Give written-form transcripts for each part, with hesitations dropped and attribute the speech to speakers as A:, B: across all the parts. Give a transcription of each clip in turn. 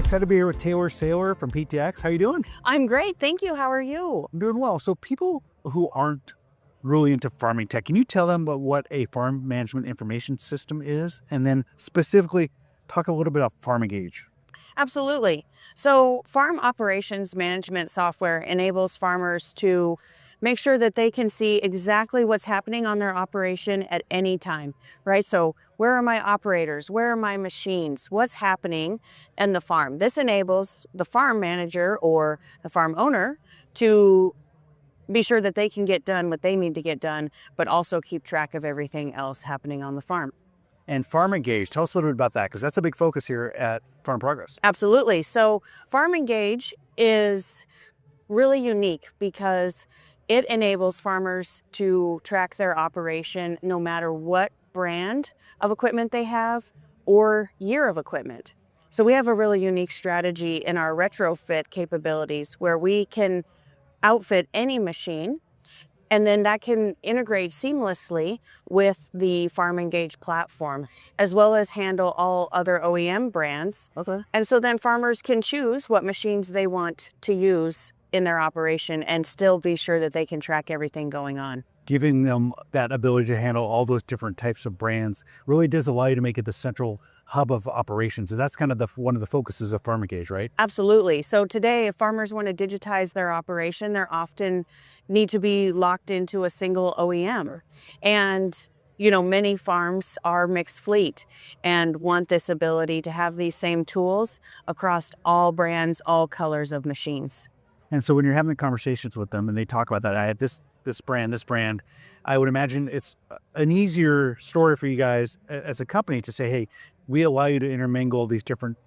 A: excited to be here with Taylor Szallar from PTX. How you doing?
B: I'm great, thank you. How are you?
A: I'm doing well. So people who aren't really into farming tech, can you tell them about what a farm management information system is? And then specifically talk a little bit about FarmENGAGE.
B: Absolutely. So farm operations management software enables farmers to make sure that they can see exactly what's happening on their operation at any time, right? So where are my operators? Where are my machines? What's happening in the farm? This enables the farm manager or the farm owner to be sure that they can get done what they need to get done, but also keep track of everything else happening on the farm.
A: And FarmENGAGE, tell us a little bit about that, because that's a big focus here at Farm Progress.
B: Absolutely. So FarmENGAGE is really unique because it enables farmers to track their operation no matter what brand of equipment they have or year of equipment. So we have a really unique strategy in our retrofit capabilities where we can outfit any machine, and then that can integrate seamlessly with the FarmENGAGE platform, as well as handle all other OEM brands.
A: Okay.
B: And so then farmers can choose what machines they want to use in their operation and still be sure that they can track everything going on.
A: Giving them that ability to handle all those different types of brands really does allow you to make it the central hub of operations. And that's kind of one of the focuses of FarmENGAGE, right?
B: Absolutely. So today, if farmers want to digitize their operation, they're often need to be locked into a single OEM. And many farms are mixed fleet and want this ability to have these same tools across all brands, all colors of machines.
A: And so when you're having the conversations with them and they talk about that, I have this brand, I would imagine it's an easier story for you guys as a company to say, hey, we allow you to intermingle these different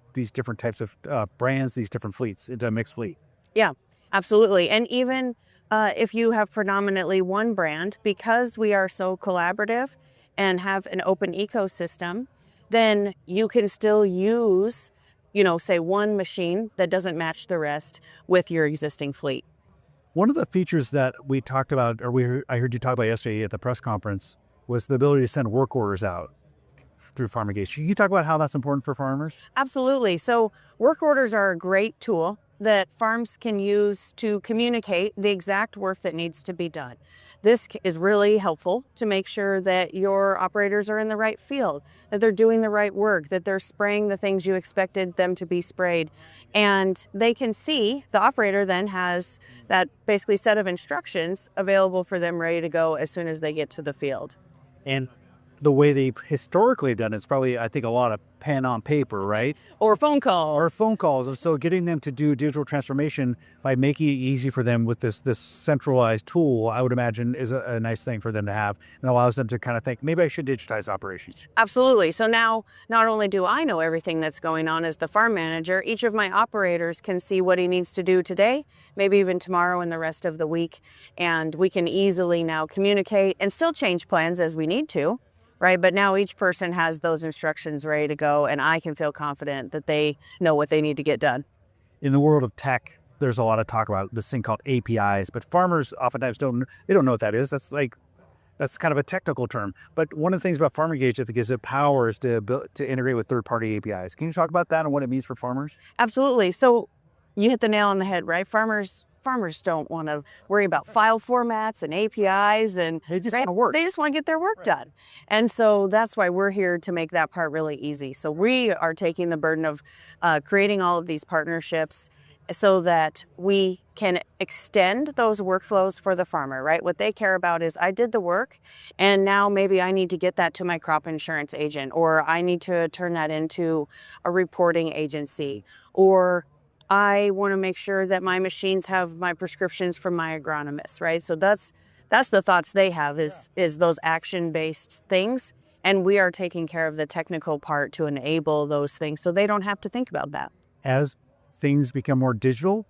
A: types of brands, these different fleets into a mixed fleet.
B: Yeah, absolutely. And even if you have predominantly one brand, because we are so collaborative and have an open ecosystem, then you can still use say one machine that doesn't match the rest with your existing fleet.
A: One of the features that we talked about, I heard you talk about yesterday at the press conference, was the ability to send work orders out through FarmENGAGE. Can you talk about how that's important for farmers?
B: Absolutely. So work orders are a great tool that farms can use to communicate the exact work that needs to be done. This is really helpful to make sure that your operators are in the right field, that they're doing the right work, that they're spraying the things you expected them to be sprayed. And they can see, the operator then has that basically set of instructions available for them ready to go as soon as they get to the field.
A: And the way they've historically done it's probably, I think, a lot of pen on paper, right?
B: Or phone call.
A: Or phone calls. And so getting them to do digital transformation by making it easy for them with this centralized tool, I would imagine is a nice thing for them to have, and allows them to kind of think, maybe I should digitize operations.
B: Absolutely. So now, not only do I know everything that's going on as the farm manager, each of my operators can see what he needs to do today, maybe even tomorrow and the rest of the week. And we can easily now communicate and still change plans as we need to. Right, but now each person has those instructions ready to go, and I can feel confident that they know what they need to get done.
A: In the world of tech, there's a lot of talk about this thing called APIs, but farmers oftentimes don't know what that is. That's kind of a technical term. But one of the things about FarmENGAGE, I think, is it powers to integrate with third-party APIs. Can you talk about that and what it means for farmers?
B: Absolutely. So you hit the nail on the head, right? Farmers don't want to worry about file formats and APIs, and
A: they just want to work.
B: They just want to get their work done. And so that's why we're here to make that part really easy. So we are taking the burden of creating all of these partnerships so that we can extend those workflows for the farmer, right? What they care about is, I did the work and now maybe I need to get that to my crop insurance agent, or I need to turn that into a reporting agency, or I want to make sure that my machines have my prescriptions from my agronomist, right? So that's the thoughts they have is those action-based things. And we are taking care of the technical part to enable those things so they don't have to think about that.
A: As things become more digital,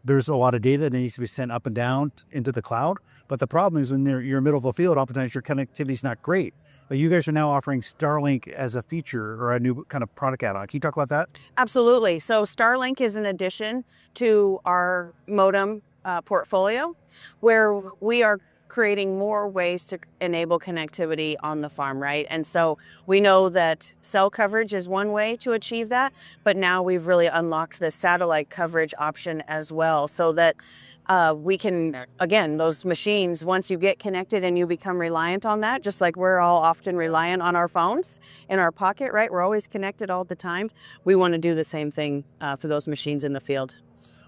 A: there's a lot of data that needs to be sent up and down into the cloud. But the problem is when you're in the middle of a field, oftentimes your connectivity is not great. But you guys are now offering Starlink as a feature or a new kind of product add-on. Can you talk about that?
B: Absolutely. So Starlink is an addition to our modem portfolio, where we are creating more ways to enable connectivity on the farm, right? And so we know that cell coverage is one way to achieve that, but now we've really unlocked the satellite coverage option as well, so that we can, again, those machines, once you get connected and you become reliant on that, just like we're all often reliant on our phones in our pocket, right? We're always connected all the time. We want to do the same thing for those machines in the field.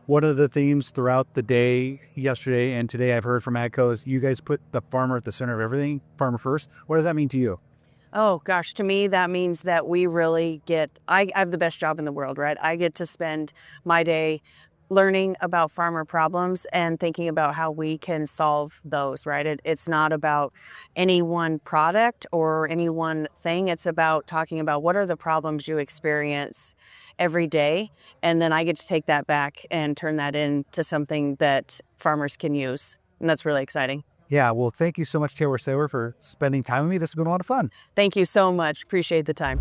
A: One of the themes throughout the day, yesterday and today, I've heard from AGCO is you guys put the farmer at the center of everything, farmer first. What does that mean to you?
B: Oh gosh, to me that means that we really I have the best job in the world, right? I get to spend my day learning about farmer problems and thinking about how we can solve those, right? It's not about any one product or any one thing. It's about talking about what are the problems you experience every day. And then I get to take that back and turn that into something that farmers can use. And that's really exciting.
A: Yeah, well, thank you so much, Taylor Szallar, for spending time with me. This has been a lot of fun.
B: Thank you so much. Appreciate the time.